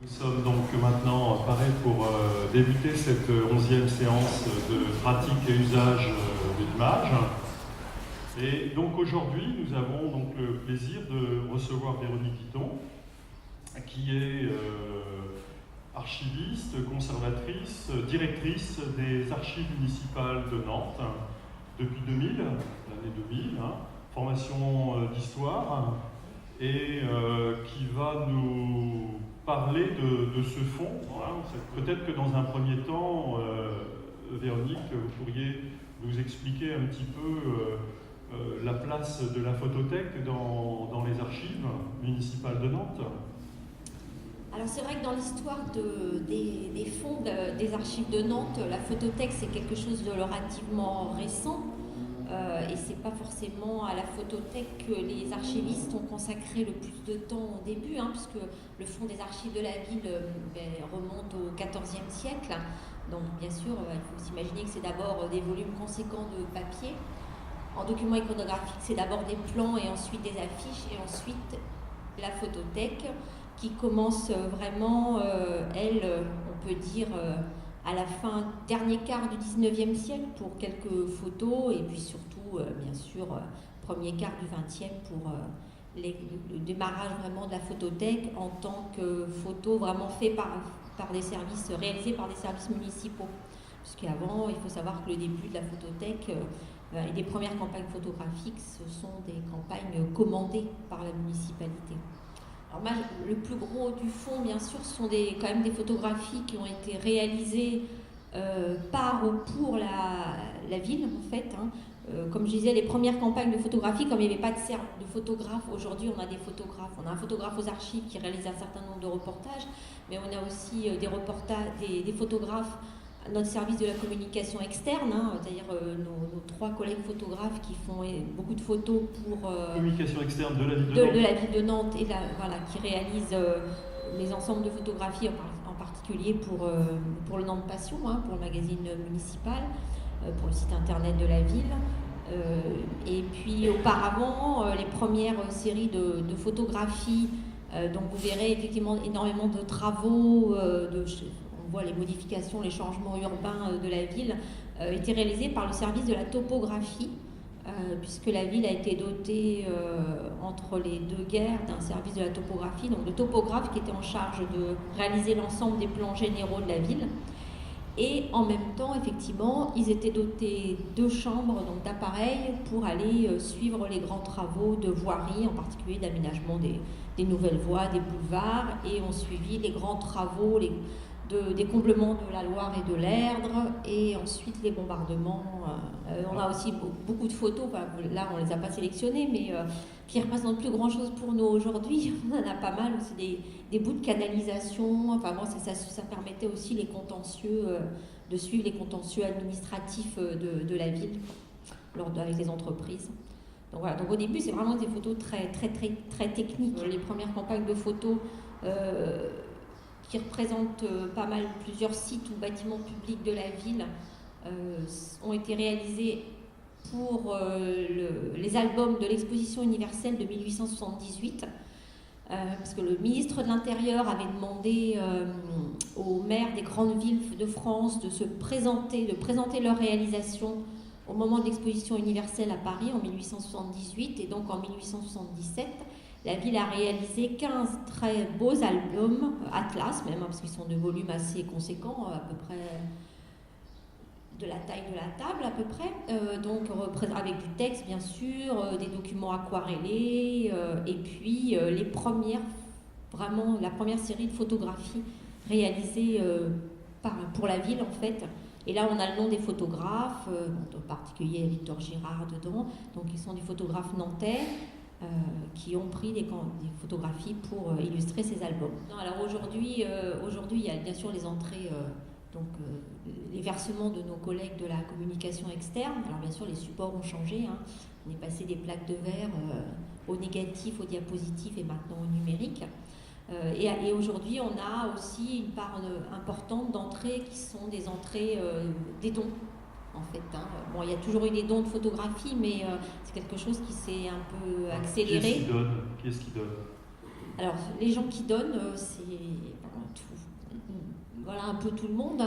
Nous sommes donc maintenant parés pour débuter cette 11e séance de pratique et usage de l'image. Et donc aujourd'hui, nous avons donc le plaisir de recevoir Véronique Guiton, qui est archiviste, conservatrice, directrice des archives municipales de Nantes depuis 2000, l'année 2000, formation d'histoire, et qui va nous parler de ce fonds. Peut-être que dans un premier temps, Véronique, vous pourriez nous expliquer un petit peu la place de la photothèque dans les archives municipales de Nantes. Alors c'est vrai que dans l'histoire des fonds des archives de Nantes, la photothèque c'est quelque chose de relativement récent. Et c'est pas forcément à la photothèque que les archivistes ont consacré le plus de temps au début, puisque le fonds des archives de la ville remonte au XIVe siècle. Donc bien sûr, il faut s'imaginer que c'est d'abord des volumes conséquents de papier. En document iconographique, c'est d'abord des plans et ensuite des affiches, et ensuite la photothèque qui commence vraiment, on peut dire, à la fin, dernier quart du 19e siècle pour quelques photos, et puis surtout, bien sûr, premier quart du 20e pour le démarrage vraiment de la photothèque en tant que photo vraiment fait par des services, réalisés par des services municipaux. Puisqu'avant, il faut savoir que le début de la photothèque et des premières campagnes photographiques, ce sont des campagnes commandées par la municipalité. Alors moi, le plus gros du fonds, bien sûr, ce sont quand même des photographies qui ont été réalisées par ou pour la ville, en fait. Comme je disais, les premières campagnes de photographie, comme il n'y avait pas de photographes, aujourd'hui on a des photographes. On a un photographe aux archives qui réalise un certain nombre de reportages, mais on a aussi des photographes à notre service de la communication externe, c'est-à-dire nos trois collègues photographes qui font beaucoup de photos pour... communication externe de la ville de Nantes. De la ville de Nantes, et qui réalisent les ensembles de photographies, en particulier pour le Nantes Passion, pour le magazine municipal, pour le site internet de la ville. Et puis auparavant, les premières séries de photographies, donc vous verrez effectivement énormément de travaux, on voit les modifications, les changements urbains de la ville, étaient réalisés par le service de la topographie, puisque la ville a été dotée entre les deux guerres d'un service de la topographie, donc de topographes qui étaient en charge de réaliser l'ensemble des plans généraux de la ville. Et en même temps, effectivement, ils étaient dotés de chambres, donc d'appareils, pour aller suivre les grands travaux de voirie, en particulier d'aménagement des nouvelles voies, des boulevards, et ont suivi les grands travaux, des comblements de la Loire et de l'Erdre, et ensuite les bombardements. On a aussi beaucoup de photos, là on ne les a pas sélectionnées, mais qui ne représentent plus grand chose pour nous aujourd'hui. On en a pas mal aussi, des bouts de canalisation. Enfin bon, ça permettait aussi de suivre les contentieux administratifs de la ville avec les entreprises. Donc voilà, donc au début c'est vraiment des photos très, très, très, très techniques. Les premières campagnes de photos qui représentent pas mal plusieurs sites ou bâtiments publics de la ville, ont été réalisés pour les albums de l'exposition universelle de 1878, parce que le ministre de l'Intérieur avait demandé aux maires des grandes villes de France de présenter leurs réalisations au moment de l'exposition universelle à Paris en 1878, et donc en 1877, la ville a réalisé 15 très beaux albums, atlas même, parce qu'ils sont de volumes assez conséquents, à peu près de la taille de la table, à peu près, donc avec du texte bien sûr, des documents aquarellés, et puis la première série de photographies réalisées pour la ville en fait. Et là on a le nom des photographes, en particulier Victor Girard dedans, donc ils sont des photographes nantais, qui ont pris des photographies pour illustrer ces albums. Alors aujourd'hui, il y a bien sûr les entrées, les versements de nos collègues de la communication externe. Alors bien sûr, les supports ont changé. On est passé des plaques de verre au négatif, au diapositif et maintenant au numérique. Et aujourd'hui, on a aussi une part importante d'entrées qui sont des entrées des dons. En fait, Bon, il y a toujours eu des dons de photographie, mais c'est quelque chose qui s'est un peu accéléré. Qui est-ce qui donne? Alors, les gens qui donnent, voilà, un peu tout le monde.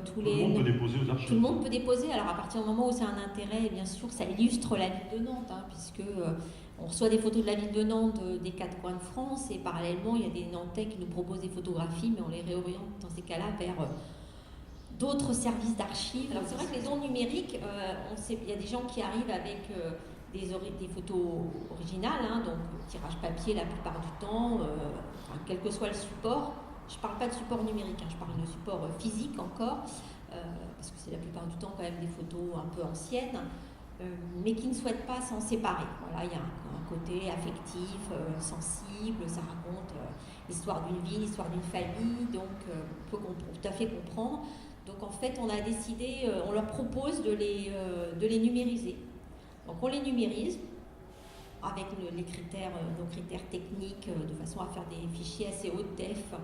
Tout le monde peut déposer aux archives. Tout le monde peut déposer. Alors à partir du moment où c'est un intérêt, bien sûr, ça illustre la ville de Nantes, puisque on reçoit des photos de la ville de Nantes des 4 coins de France, et parallèlement, il y a des Nantais qui nous proposent des photographies, mais on les réoriente dans ces cas-là vers d'autres services d'archives. Alors c'est vrai que les ondes numériques, il y a des gens qui arrivent avec des photos originales, donc tirage papier la plupart du temps, quel que soit le support. Je ne parle pas de support numérique, je parle de support physique encore, parce que c'est la plupart du temps quand même des photos un peu anciennes, mais qui ne souhaitent pas s'en séparer. Voilà, il y a un côté affectif, sensible, ça raconte l'histoire d'une vie, l'histoire d'une famille, donc on peut tout à fait comprendre. Donc en fait, on a décidé, on leur propose de les numériser. Donc on les numérise avec nos critères techniques, de façon à faire des fichiers assez haute def,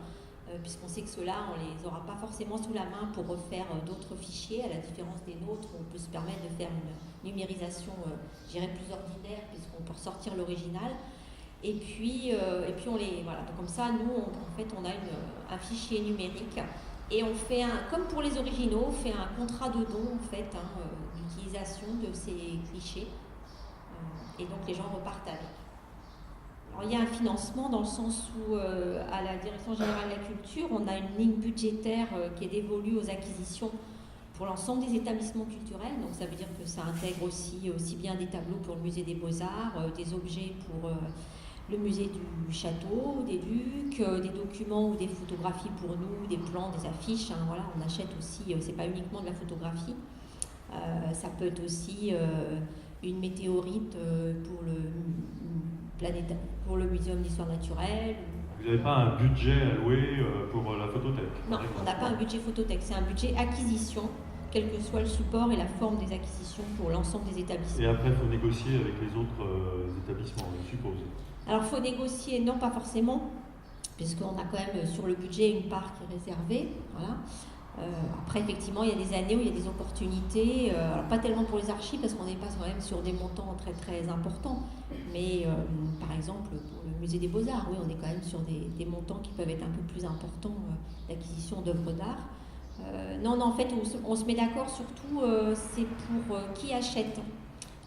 puisqu'on sait que ceux-là, on ne les aura pas forcément sous la main pour refaire d'autres fichiers, à la différence des nôtres, on peut se permettre de faire une numérisation, je dirais, plus ordinaire, puisqu'on peut ressortir l'original. Et puis on les... Voilà, donc comme ça, nous, on a un fichier numérique, et on fait comme pour les originaux, on fait un contrat de don, en fait, d'utilisation de ces clichés, et donc les gens repartent avec. Alors, il y a un financement dans le sens où, à la Direction Générale de la Culture, on a une ligne budgétaire qui est dévolue aux acquisitions pour l'ensemble des établissements culturels. Donc ça veut dire que ça intègre aussi bien des tableaux pour le musée des Beaux-Arts, des objets pour le musée du château, des Ducs, des documents ou des photographies pour nous, des plans, des affiches. Voilà, on achète aussi, c'est pas uniquement de la photographie, ça peut être aussi une météorite pour le Muséum d'Histoire Naturelle. Vous n'avez pas un budget alloué pour la photothèque? Non, on n'a pas un budget photothèque, c'est un budget acquisition, quel que soit le support et la forme des acquisitions pour l'ensemble des établissements. Et après, il faut négocier avec les autres établissements, je suppose. Alors, il faut négocier, non, pas forcément, puisqu'on a quand même sur le budget une part qui est réservée. Voilà. Après, effectivement, il y a des années où il y a des opportunités, alors pas tellement pour les archives, parce qu'on n'est pas quand même sur des montants très très importants, mais par exemple pour le musée des Beaux-Arts, oui, on est quand même sur des montants qui peuvent être un peu plus importants d'acquisition d'œuvres d'art. Non, en fait, on se met d'accord surtout, c'est pour qui achète.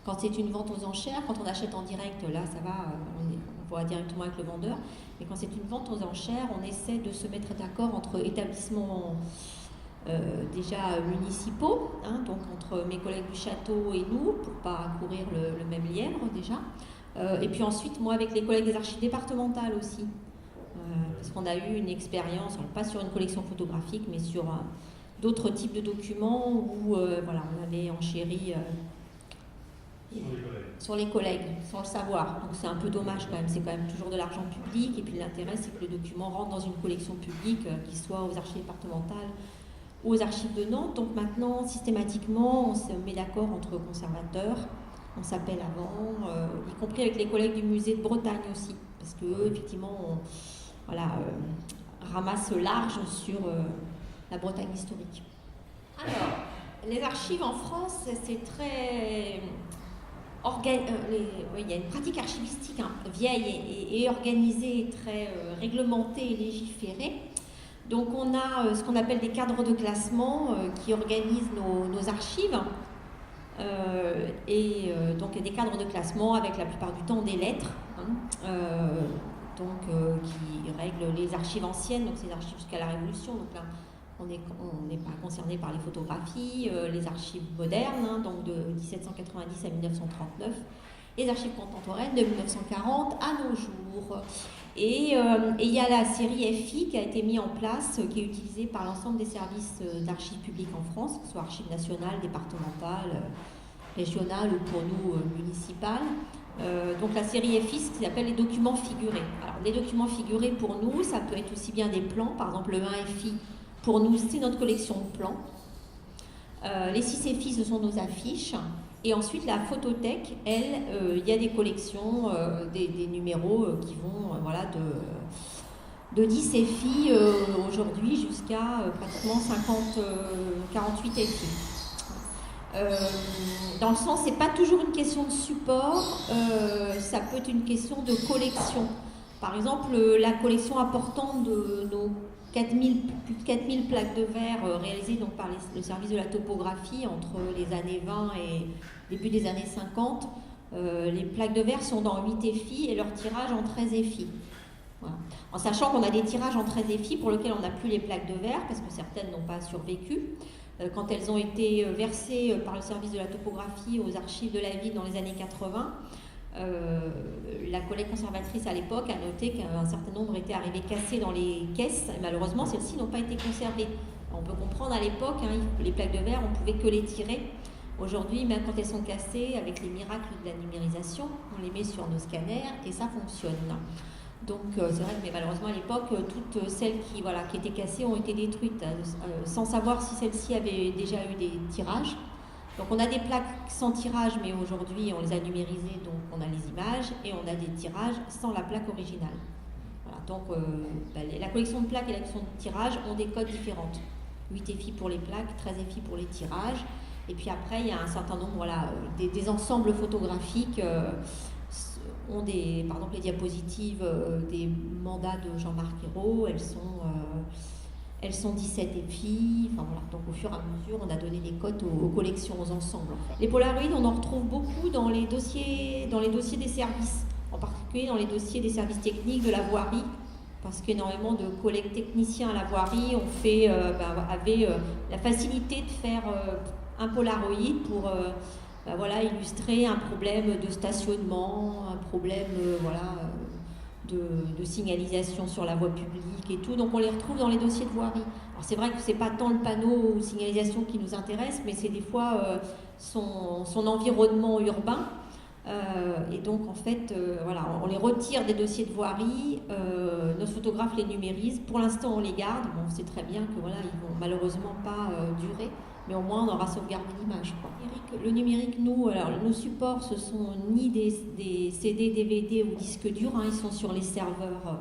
Quand c'est une vente aux enchères, quand on achète en direct, là ça va, on voit directement avec le vendeur, mais quand c'est une vente aux enchères, on essaie de se mettre d'accord entre établissements déjà municipaux, donc entre mes collègues du château et nous, pour ne pas courir le même lièvre déjà. Et puis ensuite, moi avec les collègues des archives départementales aussi, parce qu'on a eu une expérience, pas sur une collection photographique, mais sur d'autres types de documents où voilà, on avait enchéri sur les collègues, sans le savoir. Donc c'est un peu dommage quand même, c'est quand même toujours de l'argent public, et puis l'intérêt c'est que le document rentre dans une collection publique, qu'il soit aux archives départementales ou aux archives de Nantes. Donc maintenant, systématiquement, on se met d'accord entre conservateurs, on s'appelle avant, y compris avec les collègues du musée de Bretagne aussi, parce qu'eux, effectivement, ramassent large sur la Bretagne historique. Alors, les archives en France, c'est très... il y a une pratique archivistique vieille et organisée, très réglementée et légiférée. Donc on a ce qu'on appelle des cadres de classement qui organisent nos archives. Donc des cadres de classement avec la plupart du temps des lettres, qui règlent les archives anciennes, donc c'est les archives jusqu'à la Révolution. Donc là, on n'est pas concerné par les photographies, les archives modernes, donc de 1790 à 1939, les archives contemporaines de 1940 à nos jours. Et il y a la série FI qui a été mise en place, qui est utilisée par l'ensemble des services d'archives publiques en France, que ce soit archives nationales, départementales, régionales ou pour nous municipales. Donc la série FI, ce qu'ils appellent les documents figurés. Alors les documents figurés pour nous, ça peut être aussi bien des plans, par exemple le 1 FI, pour nous c'est notre collection de plans. Les 6 FI, ce sont nos affiches. Et ensuite, la photothèque, elle, il y a des collections, des numéros qui vont de 10 FI aujourd'hui jusqu'à pratiquement 48 FI. Dans le sens, c'est pas toujours une question de support, ça peut être une question de collection. Par exemple, la collection importante de nos plus de 4000 plaques de verre réalisées donc, par le service de la topographie entre les années 20 et début des années 50. Les plaques de verre sont dans 8 EFI et leur tirage en 13 EFI. Voilà. En sachant qu'on a des tirages en 13 EFI pour lesquels on n'a plus les plaques de verre parce que certaines n'ont pas survécu. Quand elles ont été versées par le service de la topographie aux archives de la ville dans les années 80, la collègue conservatrice à l'époque a noté qu'un certain nombre étaient arrivés cassés dans les caisses et malheureusement celles-ci n'ont pas été conservées. On peut comprendre à l'époque, les plaques de verre on ne pouvait que les tirer. Aujourd'hui, même quand elles sont cassées, avec les miracles de la numérisation, on les met sur nos scanners et ça fonctionne. Donc c'est vrai que mais malheureusement à l'époque, toutes celles qui étaient cassées ont été détruites sans savoir si celles-ci avaient déjà eu des tirages. Donc on a des plaques sans tirage, mais aujourd'hui on les a numérisées, donc on a les images, et on a des tirages sans la plaque originale. Voilà, donc la collection de plaques et la collection de tirages ont des codes différentes. 8 EFI pour les plaques, 13 EFI pour les tirages, et puis après il y a un certain nombre, des ensembles photographiques ont des, par exemple les diapositives des mandats de Jean-Marc Ayrault, elles sont 17 EFI, enfin voilà, donc au fur et à mesure, on a donné des cotes aux collections, aux ensembles. Les Polaroids, on en retrouve beaucoup dans les dossiers des services, en particulier dans les dossiers des services techniques de la voirie, parce qu'énormément de collègues techniciens à la voirie avaient la facilité de faire un Polaroid pour illustrer un problème de stationnement, un problème de signalisation sur la voie publique et tout, donc on les retrouve dans les dossiers de voirie. Alors c'est vrai que c'est pas tant le panneau ou signalisation qui nous intéresse, mais c'est des fois son environnement urbain, et donc en fait on les retire des dossiers de voirie, nos photographes les numérisent, pour l'instant on les garde, bon, on sait très bien que ils vont malheureusement pas durer, mais au moins on aura sauvegardé l'image. Le numérique, nos supports, ce sont ni des CD, DVD ou disques durs, ils sont sur les serveurs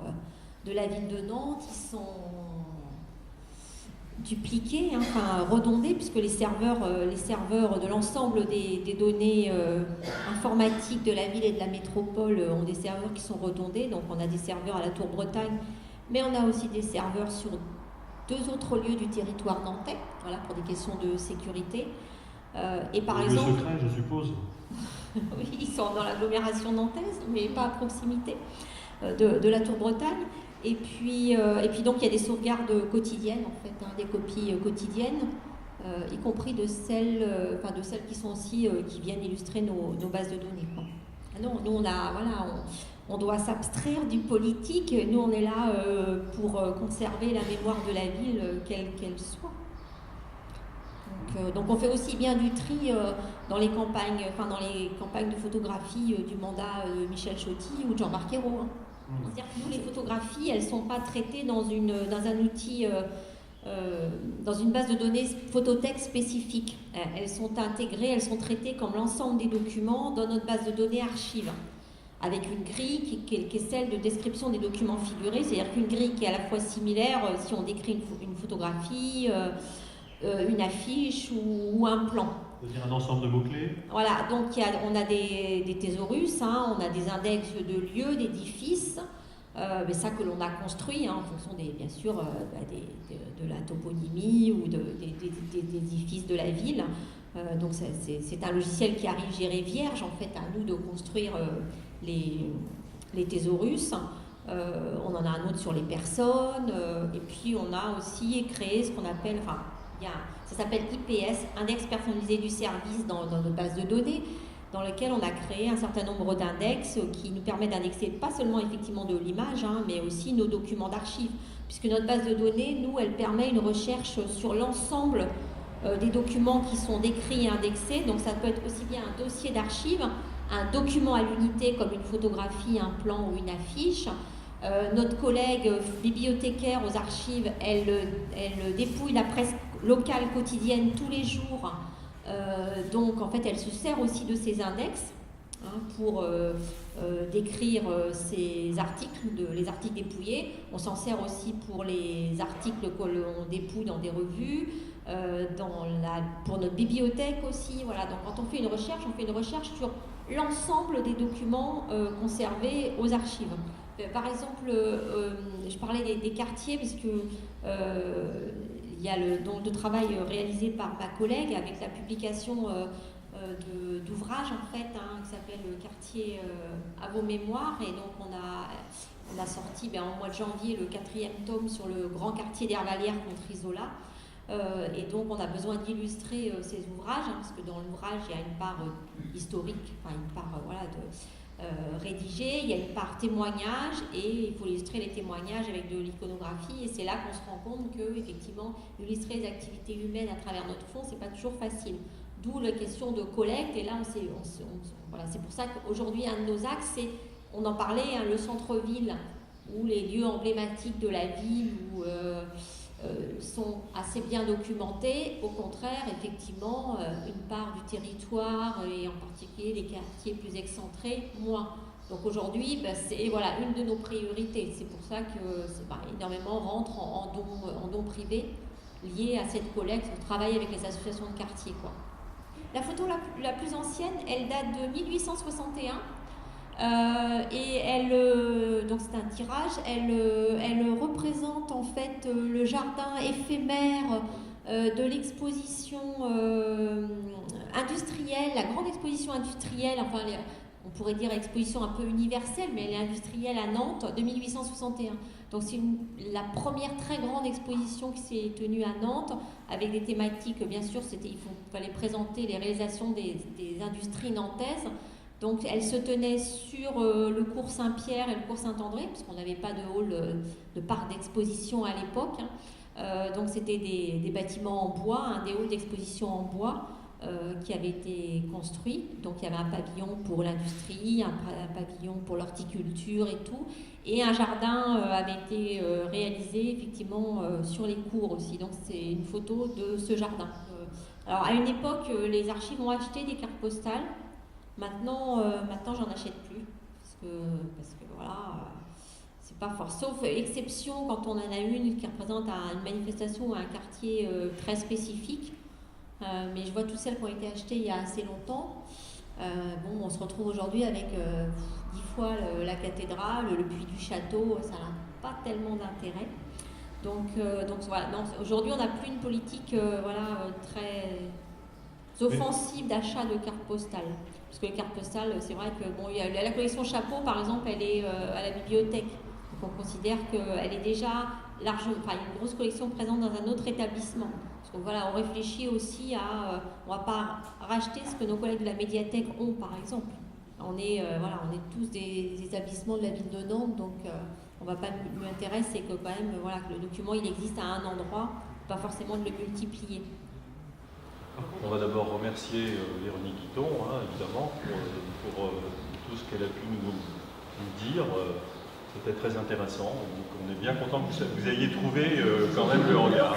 de la ville de Nantes, ils sont dupliqués, redondés, puisque les serveurs de l'ensemble des données informatiques de la ville et de la métropole ont des serveurs qui sont redondés, donc on a des serveurs à la Tour Bretagne, mais on a aussi des serveurs sur 2 autres lieux du territoire nantais, pour des questions de sécurité. Et par exemple, secret, je suppose. Oui, ils sont dans l'agglomération nantaise, mais pas à proximité de la Tour Bretagne. Et puis donc il y a des sauvegardes quotidiennes, en fait, des copies quotidiennes, y compris de celles qui sont aussi qui viennent illustrer nos bases de données. Non, nous on doit s'abstraire du politique. Nous on est là pour conserver la mémoire de la ville, quelle qu'elle soit. Donc on fait aussi bien du tri dans les campagnes de photographie du mandat de Michel Chauty ou de Jean-Marc Ayrault. C'est-à-dire que nous, les photographies, elles ne sont pas traitées dans un outil, dans une base de données photothèque spécifique. Elles sont intégrées, elles sont traitées comme l'ensemble des documents dans notre base de données archive, avec une grille qui est celle de description des documents figurés, c'est-à-dire qu'une grille qui est à la fois similaire si on décrit une photographie, une affiche ou un plan. C'est-à-dire un ensemble de mots-clés. Voilà, donc on a des thésaurus, on a des index de lieux, d'édifices, mais ça que l'on a construit en fonction bien sûr de la toponymie ou des édifices de la ville. Donc c'est un logiciel qui arrive géré vierge, en fait, à nous de construire les thésaurus. On en a un autre sur les personnes, et puis on a aussi créé ce qu'on appelle, ça s'appelle IPS, Index personnalisé du service dans notre base de données, dans lequel on a créé un certain nombre d'index qui nous permettent d'indexer pas seulement effectivement de l'image, mais aussi nos documents d'archives, puisque notre base de données, nous, elle permet une recherche sur l'ensemble des documents qui sont décrits et indexés. Donc ça peut être aussi bien un dossier d'archives, un document à l'unité comme une photographie, un plan ou une affiche. Notre collègue bibliothécaire aux archives, elle dépouille la presse locale quotidienne tous les jours. Donc en fait, elle se sert aussi de ces index pour décrire ces articles, les articles dépouillés. On s'en sert aussi pour les articles que l'on dépouille dans des revues, pour notre bibliothèque aussi. Voilà. Donc quand on fait une recherche sur l'ensemble des documents conservés aux archives. Par exemple, je parlais des quartiers, puisque Il y a le travail réalisé par ma collègue avec la publication d'ouvrages en fait, qui s'appelle Quartier à vos mémoires, et donc on a sorti en mois de janvier le 4e tome sur le grand quartier d'Hervallières contre Isola. Et donc on a besoin d'illustrer ces ouvrages, parce que dans l'ouvrage il y a une part historique, une part rédigée, il y a une part témoignage, et il faut illustrer les témoignages avec de l'iconographie, et c'est là qu'on se rend compte que effectivement illustrer les activités humaines à travers notre fonds, c'est pas toujours facile. D'où la question de collecte, et là voilà, c'est pour ça qu'aujourd'hui un de nos axes, c'est, on en parlait, le centre-ville, où les lieux emblématiques de la ville sont assez bien documentés. Au contraire, effectivement, une part du territoire, et en particulier les quartiers plus excentrés, moins. Donc aujourd'hui, c'est une de nos priorités. C'est pour ça que énormément rentrent en dons privés liés à cette collecte. On travaille avec les associations de quartier, quoi. La photo la plus ancienne, elle date de 1861. Et donc c'est un tirage, elle représente en fait le jardin éphémère de l'exposition industrielle, la grande exposition industrielle, on pourrait dire exposition un peu universelle, mais elle est industrielle à Nantes de 1861. Donc c'est la première très grande exposition qui s'est tenue à Nantes, avec des thématiques, bien sûr, il fallait présenter les réalisations des industries nantaises. Donc elle se tenait sur le cours Saint-Pierre et le cours Saint-André, parce qu'on n'avait pas de hall de parc d'exposition à l'époque. Donc c'était des bâtiments en bois, des halls d'exposition en bois qui avaient été construits. Donc il y avait un pavillon pour l'industrie, un pavillon pour l'horticulture et tout. Et un jardin avait été réalisé effectivement sur les cours aussi. Donc c'est une photo de ce jardin. Alors à une époque, les archives ont acheté des cartes postales. Maintenant j'en achète plus, parce que voilà, c'est pas fort. Sauf exception quand on en a une qui représente une manifestation ou un quartier très spécifique. Mais je vois toutes celles qui ont été achetées il y a assez longtemps. On se retrouve aujourd'hui avec 10 fois la cathédrale, le puits du château, ça n'a pas tellement d'intérêt. Donc voilà, aujourd'hui on n'a plus une politique très offensive d'achat de cartes postales. Parce que les cartes postales, c'est vrai que il y a la collection Chapeau, par exemple, elle est à la bibliothèque. Donc on considère qu'elle est déjà une grosse collection présente dans un autre établissement. Parce que on réfléchit aussi on ne va pas racheter ce que nos collègues de la médiathèque ont, par exemple. On est tous des établissements de la ville de Nantes, donc on ne va pas m'intéresser, c'est que quand même, que le document il existe à un endroit, pas forcément de le multiplier. On va d'abord remercier Véronique Guiton, évidemment, pour tout ce qu'elle a pu nous dire. C'était très intéressant. Donc on est bien content que vous ayez trouvé quand même le regard.